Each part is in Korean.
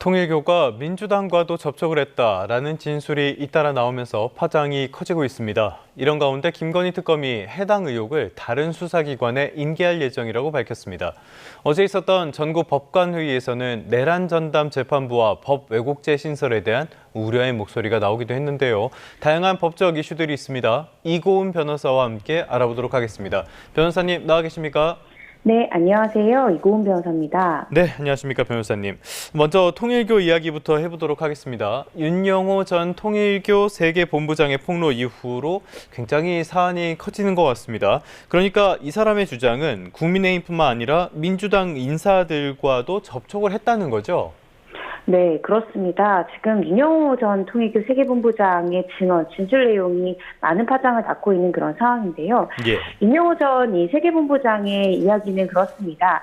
통일교가 민주당과도 접촉을 했다라는 진술이 잇따라 나오면서 파장이 커지고 있습니다. 이런 가운데 김건희 특검이 해당 의혹을 다른 수사기관에 인계할 예정이라고 밝혔습니다. 어제 있었던 전국 법관회의에서는 내란 전담 재판부와 법 왜곡죄 신설에 대한 우려의 목소리가 나오기도 했는데요. 다양한 법적 이슈들이 있습니다. 이고은 변호사와 함께 알아보도록 하겠습니다. 변호사님 나와 계십니까? 네, 안녕하세요. 이고은 변호사입니다. 네, 안녕하십니까 변호사님. 먼저 통일교 이야기부터 해보도록 하겠습니다. 윤영호 전 통일교 세계본부장의 폭로 이후로 굉장히 사안이 커지는 것 같습니다. 그러니까 이 사람의 주장은 국민의힘뿐만 아니라 민주당 인사들과도 접촉을 했다는 거죠? 네, 그렇습니다. 지금 윤영호 전 통일교 세계본부장의 증언, 진술 내용이 많은 파장을 낳고 있는 그런 상황인데요. 예. 윤영호 전 이 세계본부장의 이야기는 그렇습니다.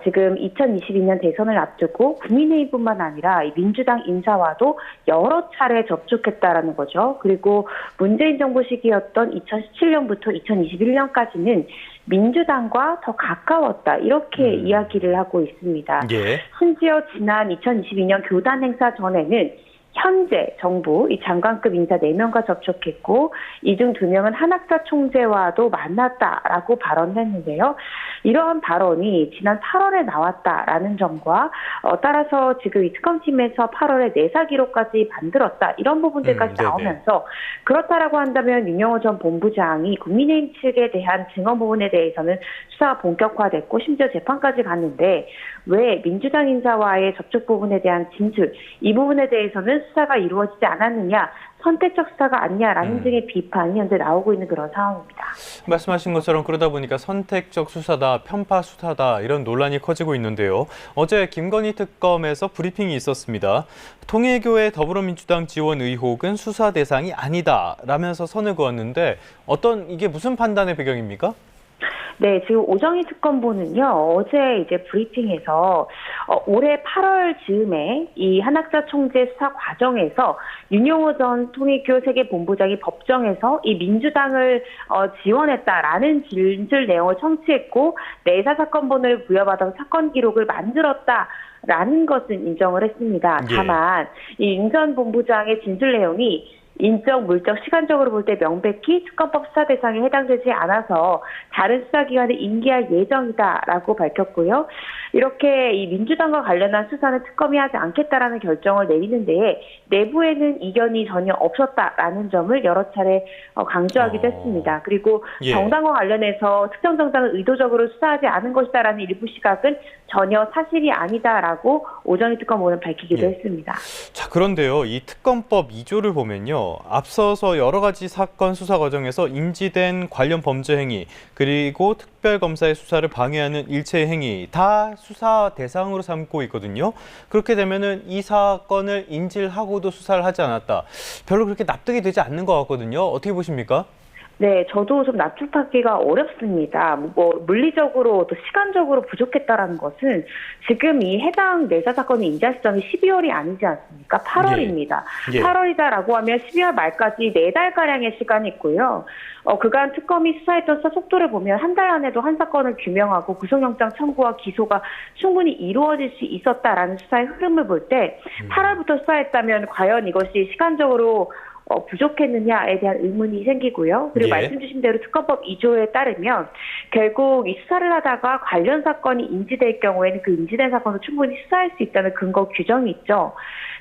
지금 2022년 대선을 앞두고 국민의힘뿐만 아니라 민주당 인사와도 여러 차례 접촉했다라는 거죠. 그리고 문재인 정부 시기였던 2017년부터 2021년까지는 민주당과 더 가까웠다 이렇게 이야기를 하고 있습니다. 예. 심지어 지난 2022년 교단 행사 전에는 현재 정부 이 장관급 인사 4명과 접촉했고 이 중 2명은 한학사 총재와도 만났다라고 발언했는데요. 이러한 발언이 지난 8월에 나왔다라는 점과 따라서 지금 이 특검팀에서 8월에 내사 기록까지 만들었다 이런 부분들까지 나오면서 그렇다라고 한다면 윤영호 전 본부장이 국민의힘 측에 대한 증언 부분에 대해서는 수사가 본격화됐고 심지어 재판까지 갔는데 왜 민주당 인사와의 접촉 부분에 대한 진술 이 부분에 대해서는 수사가 이루어지지 않았느냐 선택적 수사가 아니냐라는 등의 비판이 현재 나오고 있는 그런 상황입니다. 말씀하신 것처럼 그러다 보니까 선택적 수사다, 편파 수사다 이런 논란이 커지고 있는데요. 어제 김건희 특검에서 브리핑이 있었습니다. 통일교의 더불어민주당 지원 의혹은 수사 대상이 아니다 라면서 선을 그었는데 이게 무슨 판단의 배경입니까? 네, 지금 오정희 특검보는요, 어제 이제 브리핑에서 올해 8월 즈음에 이 한학사 총재 수사 과정에서 윤영호 전 통일교 세계본부장이 법정에서 이 민주당을 지원했다라는 진술 내용을 청취했고 내사 사건본을 부여받아서 사건 기록을 만들었다라는 것은 인정을 했습니다. 예. 다만 이 윤 전 본부장의 진술 내용이 인적, 물적, 시간적으로 볼 때 명백히 특검법 수사 대상에 해당되지 않아서 다른 수사기관에 인계할 예정이다라고 밝혔고요. 이렇게 이 민주당과 관련한 수사는 특검이 하지 않겠다라는 결정을 내리는 데에 내부에는 이견이 전혀 없었다라는 점을 여러 차례 강조하기도 했습니다. 그리고 예. 정당과 관련해서 특정 정당을 의도적으로 수사하지 않은 것이다라는 일부 시각은 전혀 사실이 아니다라고 오정희 특검보는 밝히기도 했습니다. 자, 그런데요. 이 특검법 2조를 보면요. 앞서서 여러 가지 사건 수사 과정에서 인지된 관련 범죄 행위 그리고 특별검사의 수사를 방해하는 일체의 행위 다 수사 대상으로 삼고 있거든요. 그렇게 되면은 이 사건을 인지를 하고도 수사를 하지 않았다. 별로 그렇게 납득이 되지 않는 것 같거든요. 어떻게 보십니까? 네, 저도 좀 납득하기가 어렵습니다. 물리적으로 또 시간적으로 부족했다라는 것은 지금 이 해당 내사 사건의 인자 시점이 12월이 아니지 않습니까? 8월입니다. 예. 8월이다라고 하면 12월 말까지 4달가량의 시간이 있고요. 그간 특검이 수사했던 수사 속도를 보면 한 달 안에도 한 사건을 규명하고 구속영장 청구와 기소가 충분히 이루어질 수 있었다라는 수사의 흐름을 볼 때 8월부터 수사했다면 과연 이것이 시간적으로 부족했느냐에 대한 의문이 생기고요. 그리고 말씀 주신 대로 특검법 2조에 따르면 결국 이 수사를 하다가 관련 사건이 인지될 경우에는 그 인지된 사건을 충분히 수사할 수 있다는 근거 규정이 있죠.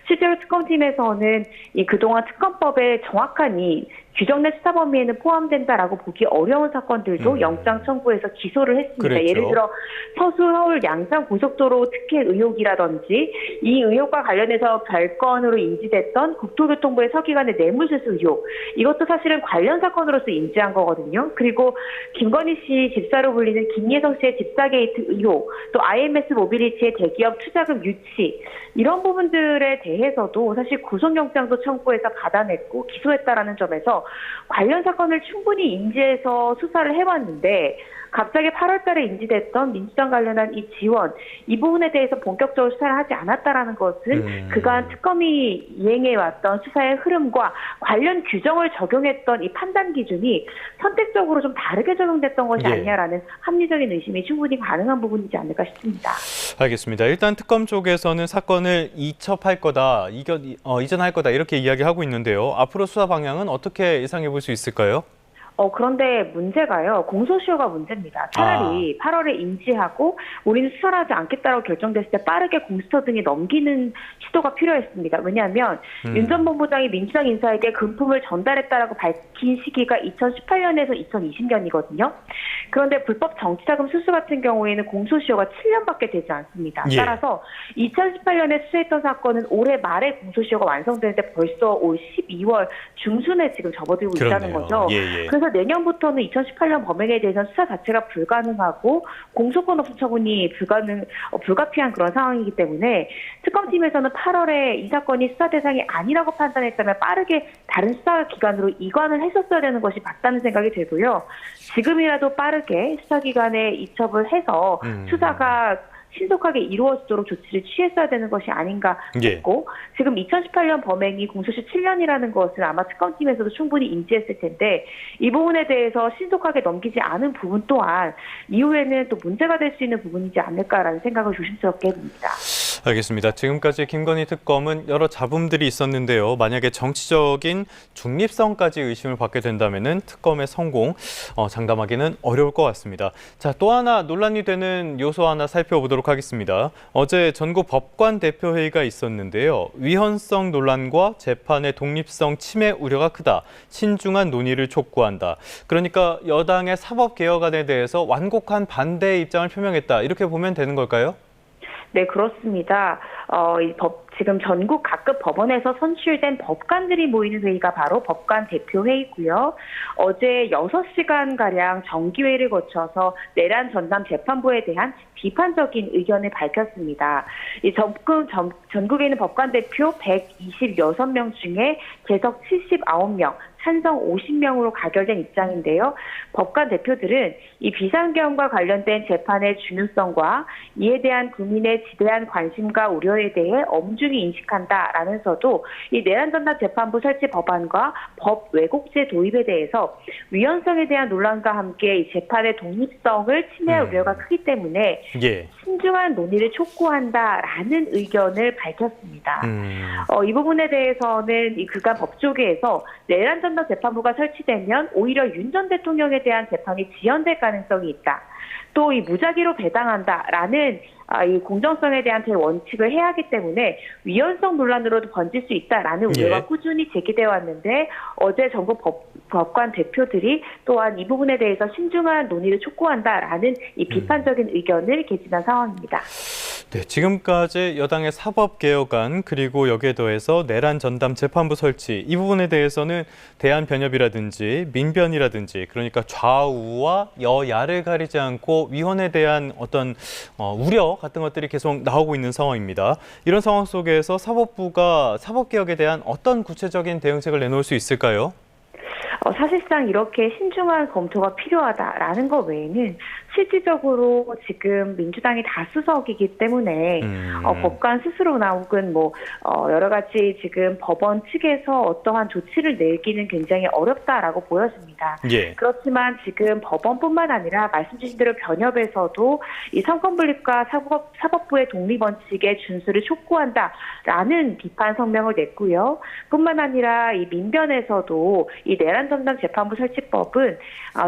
실제로 특검팀에서는 이 그동안 특검법에 정확한 이 규정 내 수사 범위에는 포함된다라고 보기 어려운 사건들도 영장 청구해서 기소를 했습니다. 그랬죠. 예를 들어 서수 서울 양산 고속도로 특혜 의혹이라든지 이 의혹과 관련해서 별건으로 인지됐던 국토교통부의 서기관의 뇌물수수 의혹 이것도 사실은 관련 사건으로서 인지한 거거든요. 그리고 김건희 씨 집사로 불리는 김예성 씨의 집사 게이트 의혹 또 IMS 모빌리티의 대기업 투자금 유치 이런 부분들에 대해서도 사실 구속영장도 청구해서 받아냈고 기소했다라는 점에서 관련 사건을 충분히 인지해서 수사를 해왔는데 갑자기 8월 달에 인지됐던 민주당 관련한 이 지원, 이 부분에 대해서 본격적으로 수사를 하지 않았다라는 것은 그간 특검이 이행해왔던 수사의 흐름과 관련 규정을 적용했던 이 판단 기준이 선택적으로 좀 다르게 적용됐던 것이 예. 아니냐라는 합리적인 의심이 충분히 가능한 부분이지 않을까 싶습니다. 알겠습니다. 일단 특검 쪽에서는 사건을 이첩할 거다, 이전할 거다 이렇게 이야기하고 있는데요. 앞으로 수사 방향은 어떻게 예상해 볼 수 있을까요? 그런데 문제가요. 공소시효가 문제입니다. 차라리 8월에 인지하고 우리는 수사를 하지 않겠다고 결정됐을 때 빠르게 공수처 등에 넘기는 시도가 필요했습니다. 왜냐하면 윤 전 본부장이 민주당 인사에게 금품을 전달했다라고 밝힌 시기가 2018년에서 2020년이거든요. 그런데 불법 정치자금 수수 같은 경우에는 공소시효가 7년밖에 되지 않습니다. 예. 따라서 2018년에 수사했던 사건은 올해 말에 공소시효가 완성되는데 벌써 올 12월 중순에 지금 접어들고 있다는 그렇네요. 거죠. 예. 그래서 내년부터는 2018년 범행에 대해서는 수사 자체가 불가능하고 공소권 없음 처분이 불가피한 그런 상황이기 때문에 특검팀에서는 8월에 이 사건이 수사 대상이 아니라고 판단했다면 빠르게 다른 수사 기관으로 이관을 했었어야 되는 것이 맞다는 생각이 들고요. 지금이라도 빠르게 수사기관에 이첩을 해서 수사가 신속하게 이루어지도록 조치를 취했어야 되는 것이 아닌가 싶고 지금 2018년 범행이 공소시효 7년이라는 것을 아마 특검팀에서도 충분히 인지했을 텐데 이 부분에 대해서 신속하게 넘기지 않은 부분 또한 이후에는 또 문제가 될 수 있는 부분이지 않을까라는 생각을 조심스럽게 해봅니다. 알겠습니다. 지금까지 김건희 특검은 여러 잡음들이 있었는데요. 만약에 정치적인 중립성까지 의심을 받게 된다면 특검의 성공 장담하기는 어려울 것 같습니다. 자, 또 하나 논란이 되는 요소 하나 살펴보도록 하겠습니다. 어제 전국 법관 대표회의가 있었는데요. 위헌성 논란과 재판의 독립성 침해 우려가 크다. 신중한 논의를 촉구한다. 그러니까 여당의 사법개혁안에 대해서 완곡한 반대의 입장을 표명했다. 이렇게 보면 되는 걸까요? 네, 그렇습니다. 지금 전국 각급 법원에서 선출된 법관들이 모이는 회의가 바로 법관 대표회의고요. 어제 6시간가량 정기회의를 거쳐서 내란 전담 재판부에 대한 비판적인 의견을 밝혔습니다. 전국에 있는 법관 대표 126명 중에 재석 79명, 찬성 50명으로 가결된 입장인데요. 법관 대표들은 이 비상계엄과 관련된 재판의 중요성과 이에 대한 국민의 지대한 관심과 우려에 대해 엄중히 인식한다라면서도 이 내란전담 재판부 설치 법안과 법 왜곡죄 도입에 대해서 위헌성에 대한 논란과 함께 이 재판의 독립성을 침해할 우려가 크기 때문에 신중한 논의를 촉구한다라는 의견을 밝혔습니다. 이 부분에 대해서는 그간 법조계에서 내란전담 재판부가 설치되면 오히려 윤 전 대통령에 대한 재판이 지연될 가능성이 있다. 또 이 무작위로 배당한다라는 이 공정성에 대한 대원칙을 해야 하기 때문에 위헌성 논란으로도 번질 수 있다라는 우려가 꾸준히 제기되어 왔는데 어제 전국 법관 대표들이 또한 이 부분에 대해서 신중한 논의를 촉구한다라는 이 비판적인 의견을 개진한 상황입니다. 네, 지금까지 여당의 사법개혁안 그리고 여기에 더해서 내란 전담 재판부 설치 이 부분에 대해서는 대한변협이라든지 민변이라든지 그러니까 좌우와 여야를 가리지 않고 위헌에 대한 어떤 우려 같은 것들이 계속 나오고 있는 상황입니다. 이런 상황 속에서 사법부가 사법개혁에 대한 어떤 구체적인 대응책을 내놓을 수 있을까요? 사실상 이렇게 신중한 검토가 필요하다라는 것 외에는 실질적으로 지금 민주당이 다수석이기 때문에 법관 스스로나 혹은 여러 가지 지금 법원 측에서 어떠한 조치를 내기는 굉장히 어렵다라고 보여집니다. 그렇지만 지금 법원뿐만 아니라 말씀 주신 대로 변협에서도 이 삼권분립과 사법부의 독립원칙의 준수를 촉구한다라는 비판 성명을 냈고요. 뿐만 아니라 이 민변에서도 이 내란전담 재판부 설치법은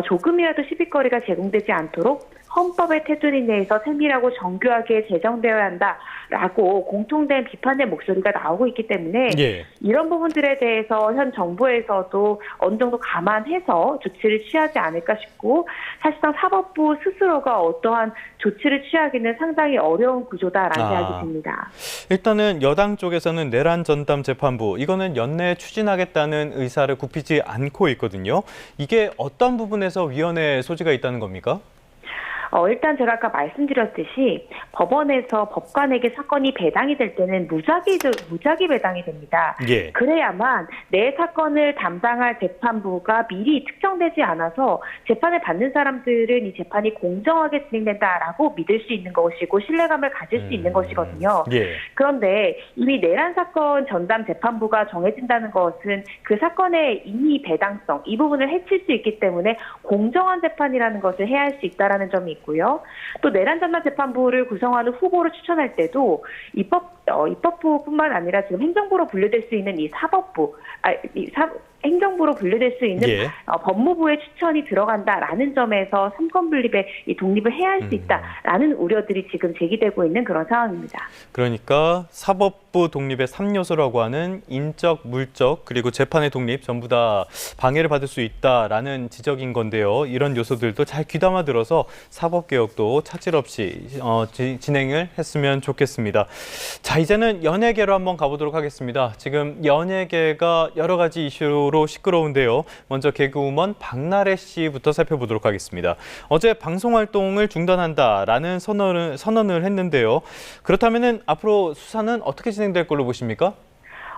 조금이라도 시비거리가 제공되지 않도록 헌법의 테두리 내에서 세밀하고 정교하게 제정되어야 한다라고 공통된 비판의 목소리가 나오고 있기 때문에 이런 부분들에 대해서 현 정부에서도 어느 정도 감안해서 조치를 취하지 않을까 싶고 사실상 사법부 스스로가 어떠한 조치를 취하기는 상당히 어려운 구조다라는 생각이 듭니다. 일단은 여당 쪽에서는 내란 전담 재판부 이거는 연내에 추진하겠다는 의사를 굽히지 않고 있거든요. 이게 어떤 부분에서 위헌의 소지가 있다는 겁니까? 일단 제가 아까 말씀드렸듯이 법원에서 법관에게 사건이 배당이 될 때는 무작위 배당이 됩니다. 예. 그래야만 내 사건을 담당할 재판부가 미리 특정되지 않아서 재판을 받는 사람들은 이 재판이 공정하게 진행된다라고 믿을 수 있는 것이고 신뢰감을 가질 수 있는 것이거든요. 예. 그런데 이미 내란 사건 전담 재판부가 정해진다는 것은 그 사건의 임의 배당성 이 부분을 해칠 수 있기 때문에 공정한 재판이라는 것을 해야 할 수 있다라는 점이 있고요. 또 내란 전담 재판부를 구성하는 후보를 추천할 때도 입법부뿐만 아니라 지금 행정부로 분류될 수 있는 이 사법부, 행정부로 분류될 수 있는 예. 법무부의 추천이 들어간다라는 점에서 삼권 분립의 이 독립을 해야 할 수 있다라는 우려들이 지금 제기되고 있는 그런 상황입니다. 그러니까 사법부 독립의 3요소라고 하는 인적, 물적, 그리고 재판의 독립 전부 다 방해를 받을 수 있다라는 지적인 건데요. 이런 요소들도 잘 귀담아 들어서 사법개혁도 차질 없이 진행을 했으면 좋겠습니다. 자, 이제는 연예계로 한번 가보도록 하겠습니다. 지금 연예계가 여러 가지 이슈로 시끄러운데요. 먼저 개그우먼 박나래 씨부터 살펴보도록 하겠습니다. 어제 방송활동을 중단한다라는 선언을 했는데요. 그렇다면 앞으로 수사는 어떻게 진행될 걸로 보십니까?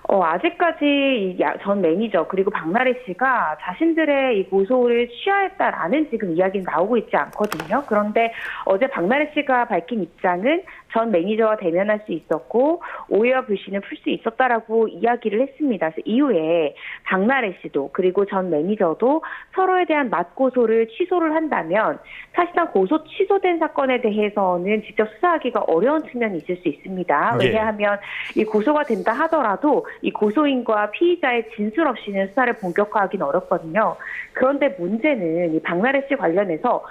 아직까지 전 매니저 그리고 박나래 씨가 자신들의 이 고소를 취하했다라는 지금 이야기는 나오고 있지 않거든요. 그런데 어제 박나래 씨가 밝힌 입장은 전 매니저와 대면할 수 있었고 오해와 불신을 풀 수 있었다라고 이야기를 했습니다. 그래서 이후에 박나래 씨도 그리고 전 매니저도 서로에 대한 맞고소를 취소를 한다면 사실상 고소 취소된 사건에 대해서는 직접 수사하기가 어려운 측면이 있을 수 있습니다. 예. 왜냐하면 이 고소가 된다 하더라도 이 고소인과 피의자의 진술 없이는 수사를 본격화하기는 어렵거든요. 그런데 문제는 이 박나래 씨 관련해서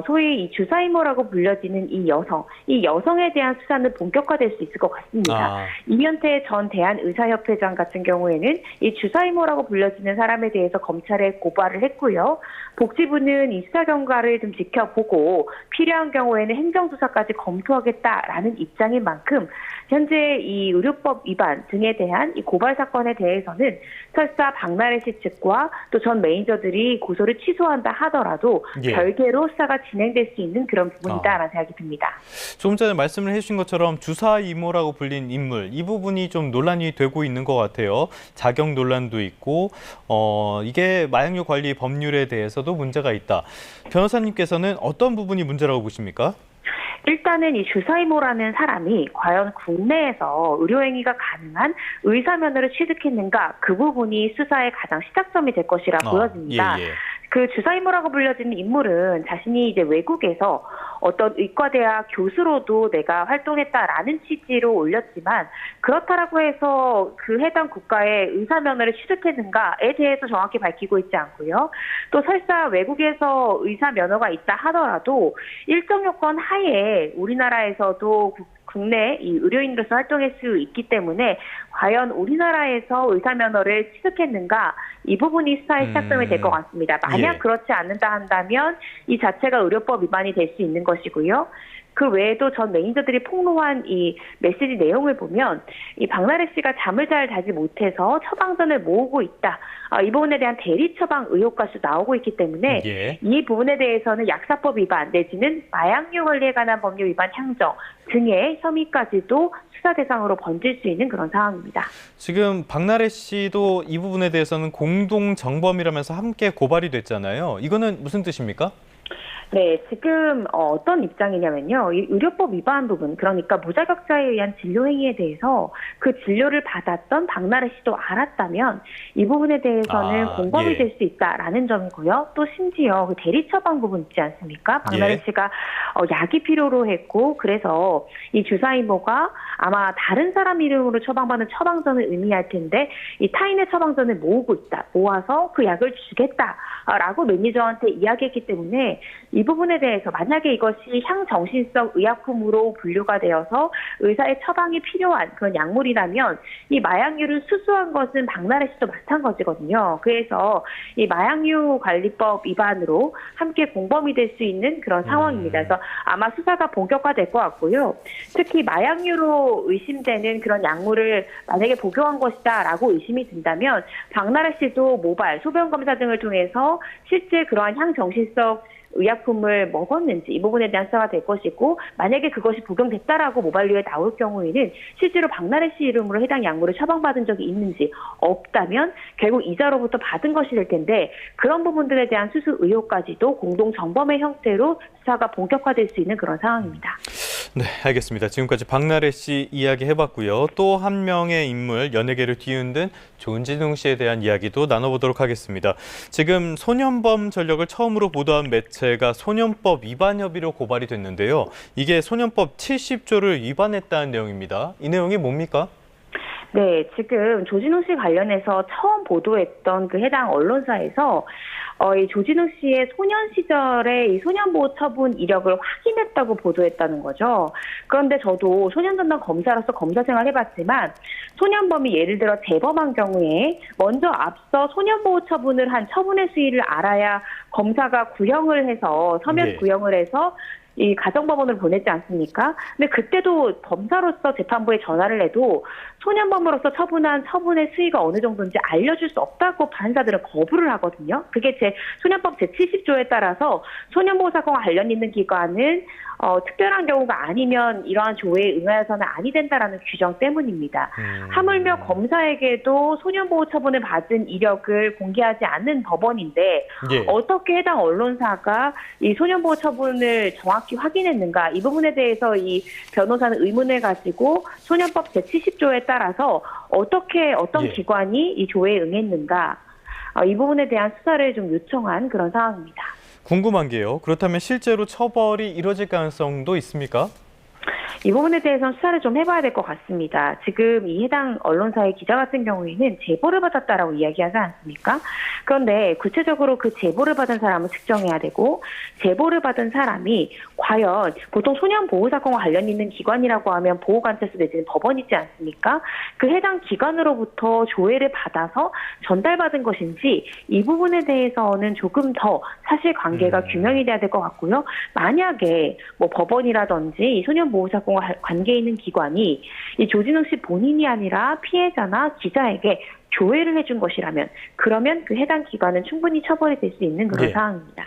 소위 이 주사이모라고 불려지는 이 여성에 대한 수사는 본격화될 수 있을 것 같습니다. 이면태 전 대한의사협회장 같은 경우에는 이 주사이모라고 불려지는 사람에 대해서 검찰에 고발을 했고요. 복지부는 이 수사 경과를 좀 지켜보고 필요한 경우에는 행정수사까지 검토하겠다라는 입장인 만큼 현재 이 의료법 위반 등에 대한 이 고발 사건에 대해서는 설사 박나래 씨 측과 또 전 매니저들이 고소를 취소한다 하더라도 예. 별개로 수사가 진행될 수 있는 그런 부분이다라는 생각이 듭니다. 조금 전에 말씀을 해주신 것처럼 주사 이모라고 불린 인물, 이 부분이 좀 논란이 되고 있는 것 같아요. 자격 논란도 있고 이게 마약류 관리 법률에 대해서도 문제가 있다. 변호사님께서는 어떤 부분이 문제라고 보십니까? 일단은 이 주사이모라는 사람이 과연 국내에서 의료행위가 가능한 의사면허를 취득했는가 그 부분이 수사의 가장 시작점이 될 것이라 보여집니다. 예. 그 주사이모라고 불려지는 인물은 자신이 이제 외국에서 어떤 의과대학 교수로도 내가 활동했다라는 취지로 올렸지만 그렇다라고 해서 그 해당 국가의 의사면허를 취득했는가에 대해서 정확히 밝히고 있지 않고요. 또 설사 외국에서 의사면허가 있다 하더라도 일정 요건 하에 우리나라에서도 국내 이 의료인으로서 활동할 수 있기 때문에 과연 우리나라에서 의사면허를 취득했는가 이 부분이 수사의 시작점이 될 것 같습니다. 만약 그렇지 않는다 한다면 이 자체가 의료법 위반이 될 수 있는 것이고요. 그 외에도 전 매니저들이 폭로한 이 메시지 내용을 보면 이 박나래 씨가 잠을 잘 자지 못해서 처방전을 모으고 있다. 이 부분에 대한 대리 처방 의혹까지 나오고 있기 때문에 이 부분에 대해서는 약사법 위반 내지는 마약류 관리에 관한 법률 위반 향정 등의 혐의까지도 수사 대상으로 번질 수 있는 그런 상황입니다. 지금 박나래 씨도 이 부분에 대해서는 공동 정범이라면서 함께 고발이 됐잖아요. 이거는 무슨 뜻입니까? 네, 지금 어떤 입장이냐면요. 이 의료법 위반 부분, 그러니까 무자격자에 의한 진료 행위에 대해서 그 진료를 받았던 박나래 씨도 알았다면 이 부분에 대해서는 공범이 될 수 있다라는 점이고요. 또 심지어 그 대리 처방 부분 있지 않습니까? 박나래 씨가 약이 필요로 했고 그래서 이 주사이모가 아마 다른 사람 이름으로 처방받는 처방전을 의미할 텐데 이 타인의 처방전을 모으고 있다. 모아서 그 약을 주겠다라고 매니저한테 이야기했기 때문에 이 부분에 대해서 만약에 이것이 향정신성 의약품으로 분류가 되어서 의사의 처방이 필요한 그런 약물이라면 이 마약류를 수수한 것은 박나래 씨도 마찬가지거든요. 그래서 이 마약류 관리법 위반으로 함께 공범이 될 수 있는 그런 상황입니다. 그래서 아마 수사가 본격화될 것 같고요. 특히 마약류로 의심되는 그런 약물을 만약에 복용한 것이다라고 의심이 든다면 박나래 씨도 모발, 소변 검사 등을 통해서 실제 그러한 향정신성 의약품을 먹었는지 이 부분에 대한 수사가 될 것이고, 만약에 그것이 복용됐다라고 모발류에 나올 경우에는 실제로 박나래 씨 이름으로 해당 약물을 처방받은 적이 있는지, 없다면 결국 이자로부터 받은 것이 될 텐데, 그런 부분들에 대한 수수 의혹까지도 공동 정범의 형태로 수사가 본격화될 수 있는 그런 상황입니다. 네, 알겠습니다. 지금까지 박나래 씨 이야기 해봤고요. 또 한 명의 인물, 연예계를 뒤흔든 조진웅 씨에 대한 이야기도 나눠보도록 하겠습니다. 지금 소년범 전력을 처음으로 보도한 매체가 소년법 위반 혐의로 고발이 됐는데요. 이게 소년법 70조를 위반했다는 내용입니다. 이 내용이 뭡니까? 네, 지금 조진웅 씨 관련해서 처음 보도했던 그 해당 언론사에서 이 조진웅 씨의 소년 시절의 이 소년보호 처분 이력을 확인했다고 보도했다는 거죠. 그런데 저도 소년 전담 검사로서 검사 생활 해봤지만, 소년범이 예를 들어 재범한 경우에 먼저 앞서 소년보호 처분을 한 처분의 수위를 알아야 검사가 구형을 해서 서면 예. 구형을 해서 이 가정법원을 보냈지 않습니까? 근데 그때도 검사로서 재판부에 전화를 해도 소년범으로서 처분한 처분의 수위가 어느 정도인지 알려줄 수 없다고 판사들은 거부를 하거든요. 그게 소년법 제70조에 따라서 소년보호 사건과 관련 있는 기관은 특별한 경우가 아니면 이러한 조회에 응하여서는 아니 된다라는 규정 때문입니다. 하물며 검사에게도 소년보호 처분을 받은 이력을 공개하지 않는 법원인데, 예. 어떻게 해당 언론사가 이 소년보호 처분을 정확히 확인했는가, 이 부분에 대해서 이 변호사는 의문을 가지고 소년법 제70조에 따라서 어떻게 어떤 예. 기관이 이 조회에 응했는가, 이 부분에 대한 수사를 좀 요청한 그런 상황입니다. 궁금한 게요. 그렇다면 실제로 처벌이 이뤄질 가능성도 있습니까? 이 부분에 대해서는 수사를 좀 해봐야 될 것 같습니다. 지금 이 해당 언론사의 기자 같은 경우에는 제보를 받았다라고 이야기하지 않습니까? 그런데 구체적으로 그 제보를 받은 사람을 측정해야 되고, 제보를 받은 사람이 과연 보통 소년보호사건과 관련 있는 기관이라고 하면 보호관찰소 내지는 법원이지 않습니까? 그 해당 기관으로부터 조회를 받아서 전달받은 것인지, 이 부분에 대해서는 조금 더 사실관계가 규명이 돼야 될 것 같고요. 만약에 뭐 법원이라든지 이 소년보호사건과 관계 있는 기관이 이 조진웅 씨 본인이 아니라 피해자나 기자에게 조회를 해준 것이라면, 그러면 그 해당 기관은 충분히 처벌이 될 수 있는 그런 예. 상황입니다.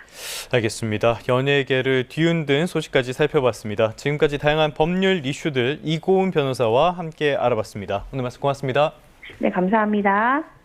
알겠습니다. 연예계를 뒤흔든 소식까지 살펴봤습니다. 지금까지 다양한 법률 이슈들 이고은 변호사와 함께 알아봤습니다. 오늘 말씀 고맙습니다. 네, 감사합니다.